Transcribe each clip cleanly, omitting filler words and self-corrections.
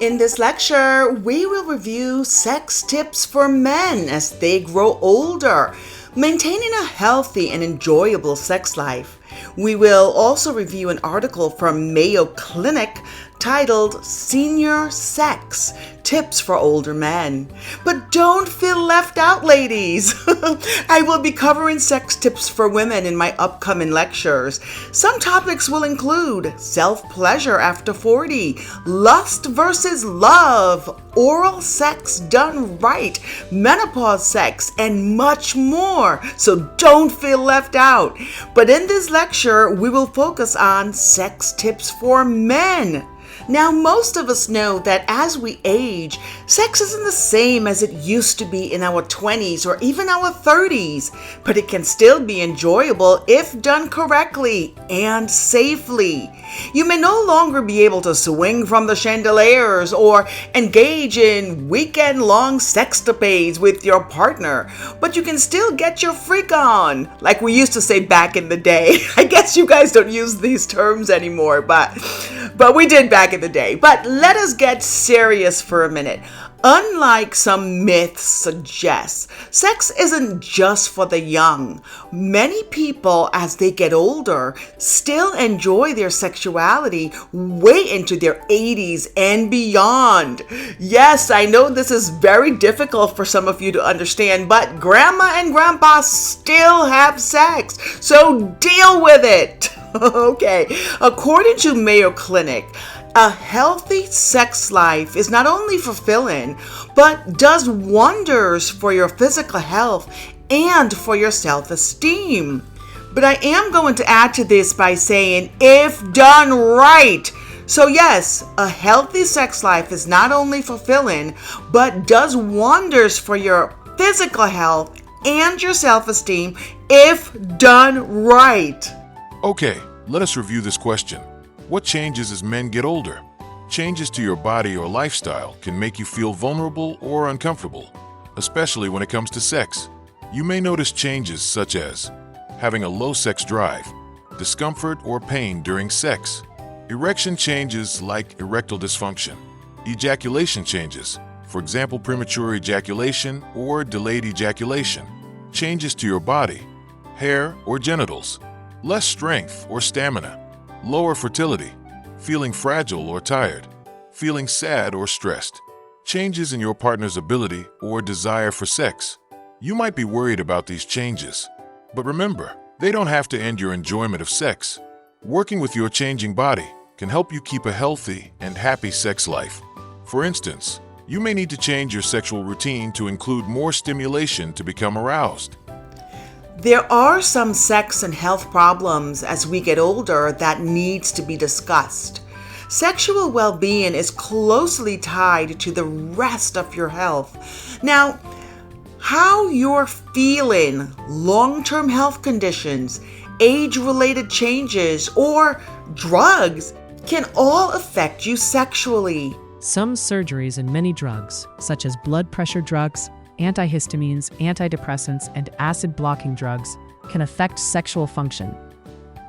In this lecture, we will review sex tips for men as they grow older, maintaining a healthy and enjoyable sex life. We will also review an article from Mayo Clinic titled Senior Sex Tips for Older Men. But don't feel left out, ladies. I will be covering sex tips for women in my upcoming lectures. Some topics will include self-pleasure after 40, lust versus love, oral sex done right, menopause sex, and much more. So don't feel left out. But in this lecture, we will focus on sex tips for men. Now, most of us know that as we age, sex isn't the same as it used to be in our 20s or even our 30s, but it can still be enjoyable if done correctly and safely. You may no longer be able to swing from the chandeliers or engage in weekend-long sexcapades with your partner, but you can still get your freak on, like we used to say back in the day. I guess you guys don't use these terms anymore, but we did back in the day. But let us get serious for a minute. Unlike some myths suggest, sex isn't just for the young. Many people, as they get older, still enjoy their sexuality way into their 80s and beyond. Yes, I know this is very difficult for some of you to understand, but grandma and grandpa still have sex, so deal with it. Okay, according to Mayo Clinic, a healthy sex life is not only fulfilling, but does wonders for your physical health and for your self-esteem. But I am going to add to this by saying, if done right. So yes, a healthy sex life is not only fulfilling, but does wonders for your physical health and your self-esteem if done right. Okay, let us review this question. What changes as men get older? Changes to your body or lifestyle can make you feel vulnerable or uncomfortable, especially when it comes to sex. You may notice changes such as having a low sex drive, discomfort or pain during sex, erection changes like erectile dysfunction, ejaculation changes, for example, premature ejaculation or delayed ejaculation, changes to your body, hair or genitals, less strength or stamina, lower fertility, feeling fragile or tired, feeling sad or stressed, changes in your partner's ability or desire for sex. You might be worried about these changes, but remember, they don't have to end your enjoyment of sex. Working with your changing body can help you keep a healthy and happy sex life. For instance, you may need to change your sexual routine to include more stimulation to become aroused. There are some sex and health problems as we get older that needs to be discussed. Sexual well-being is closely tied to the rest of your health. Now, how you're feeling, long-term health conditions, age-related changes, or drugs can all affect you sexually. Some surgeries and many drugs, such as blood pressure drugs, antihistamines, antidepressants, and acid-blocking drugs, can affect sexual function.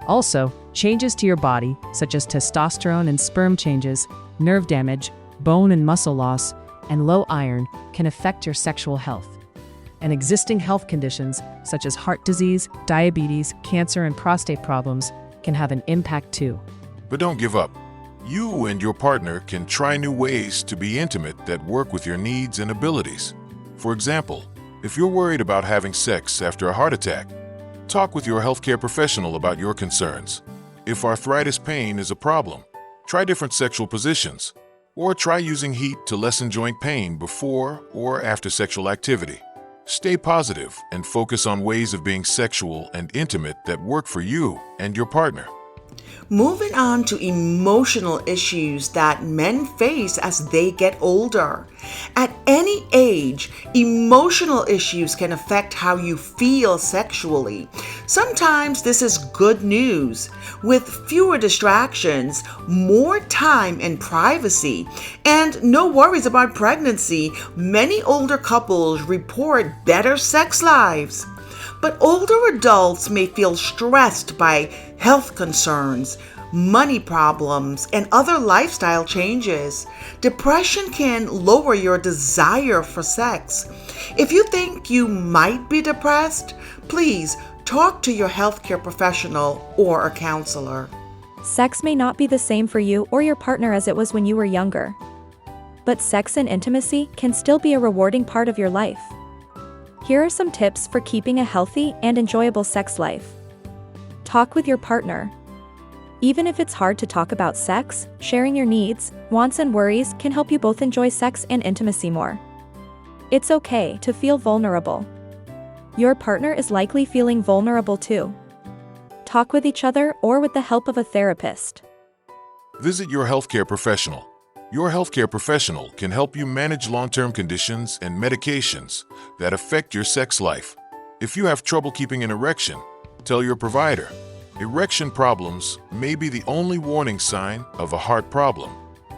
Also, changes to your body, such as testosterone and sperm changes, nerve damage, bone and muscle loss, and low iron, can affect your sexual health. And existing health conditions, such as heart disease, diabetes, cancer, and prostate problems, can have an impact too. But don't give up. You and your partner can try new ways to be intimate that work with your needs and abilities. For example, if you're worried about having sex after a heart attack, talk with your healthcare professional about your concerns. If arthritis pain is a problem, try different sexual positions, or try using heat to lessen joint pain before or after sexual activity. Stay positive and focus on ways of being sexual and intimate that work for you and your partner. Moving on to emotional issues that men face as they get older. At any age, emotional issues can affect how you feel sexually. Sometimes this is good news. With fewer distractions, more time and privacy, and no worries about pregnancy, many older couples report better sex lives. But older adults may feel stressed by health concerns, money problems, and other lifestyle changes. Depression can lower your desire for sex. If you think you might be depressed, please talk to your healthcare professional or a counselor. Sex may not be the same for you or your partner as it was when you were younger. But sex and intimacy can still be a rewarding part of your life. Here are some tips for keeping a healthy and enjoyable sex life. Talk with your partner. Even if it's hard to talk about sex, sharing your needs, wants, and worries can help you both enjoy sex and intimacy more. It's okay to feel vulnerable. Your partner is likely feeling vulnerable too. Talk with each other or with the help of a therapist. Visit your healthcare professional. Your healthcare professional can help you manage long-term conditions and medications that affect your sex life. If you have trouble keeping an erection, tell your provider. Erection problems may be the only warning sign of a heart problem.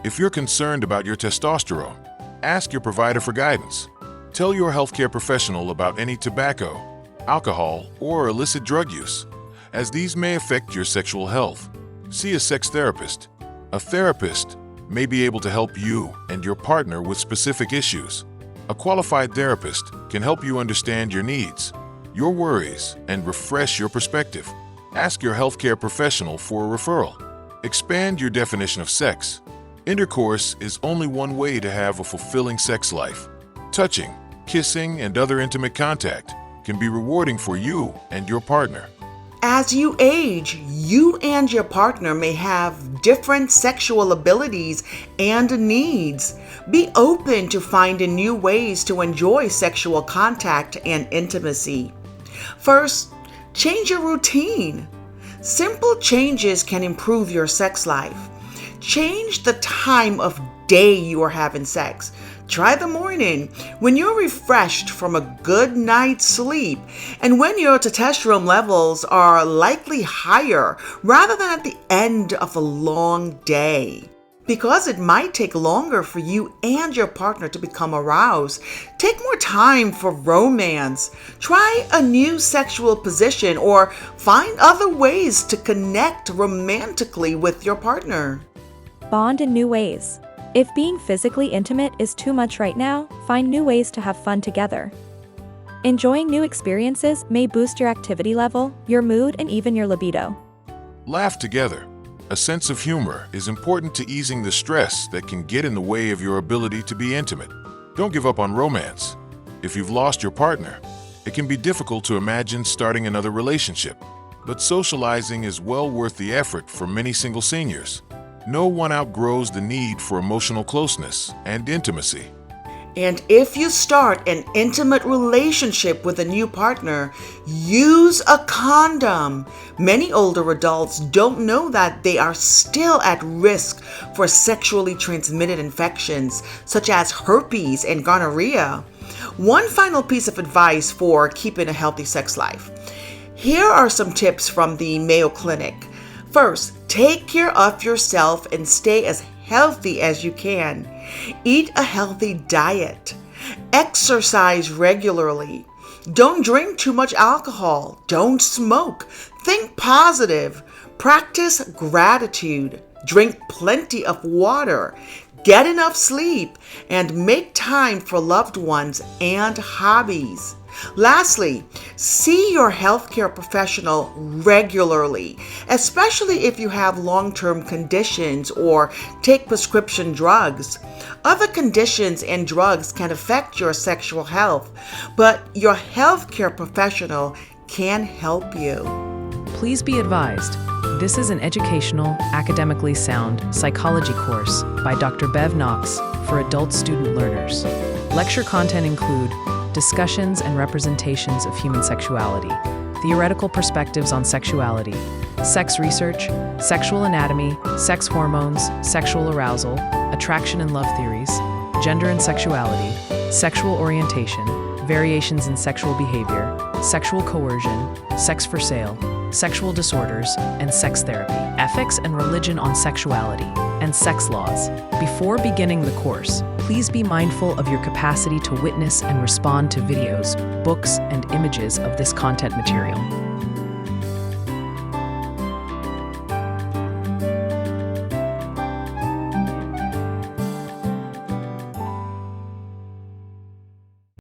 If you're concerned about your testosterone, ask your provider for guidance. Tell your healthcare professional about any tobacco, alcohol, or illicit drug use, as these may affect your sexual health. See a sex therapist. A therapist may be able to help you and your partner with specific issues. A qualified therapist can help you understand your needs, your worries, and refresh your perspective. Ask your healthcare professional for a referral. Expand your definition of sex. Intercourse is only one way to have a fulfilling sex life. Touching, kissing, and other intimate contact can be rewarding for you and your partner. As you age, you and your partner may have different sexual abilities and needs. Be open to finding new ways to enjoy sexual contact and intimacy. First, change your routine. Simple changes can improve your sex life. Change the time of day you are having sex. Try the morning when you're refreshed from a good night's sleep and when your testosterone levels are likely higher rather than at the end of a long day. Because it might take longer for you and your partner to become aroused, take more time for romance. Try a new sexual position or find other ways to connect romantically with your partner. Bond in new ways. If being physically intimate is too much right now, find new ways to have fun together. Enjoying new experiences may boost your activity level, your mood, and even your libido. Laugh together. A sense of humor is important to easing the stress that can get in the way of your ability to be intimate. Don't give up on romance. If you've lost your partner, it can be difficult to imagine starting another relationship, but socializing is well worth the effort for many single seniors. No one outgrows the need for emotional closeness and intimacy. And if you start an intimate relationship with a new partner, use a condom. Many older adults don't know that they are still at risk for sexually transmitted infections such as herpes and gonorrhea. One final piece of advice for keeping a healthy sex life. Here are some tips from the Mayo Clinic. First, take care of yourself and stay as healthy as you can. Eat a healthy diet. Exercise regularly. Don't drink too much alcohol. Don't smoke. Think positive. Practice gratitude. Drink plenty of water. Get enough sleep. And make time for loved ones and hobbies. Lastly, see your healthcare professional regularly, especially if you have long-term conditions or take prescription drugs. Other conditions and drugs can affect your sexual health, but your healthcare professional can help you. Please be advised, this is an educational, academically sound psychology course by Dr. Bev Knox for adult student learners. Lecture content include discussions and representations of human sexuality, theoretical perspectives on sexuality, sex research, sexual anatomy, sex hormones, sexual arousal, attraction and love theories, gender and sexuality, sexual orientation, variations in sexual behavior, sexual coercion, sex for sale, sexual disorders, and sex therapy, ethics and religion on sexuality, and sex laws. Before beginning the course, please be mindful of your capacity to witness and respond to videos, books, and images of this content material.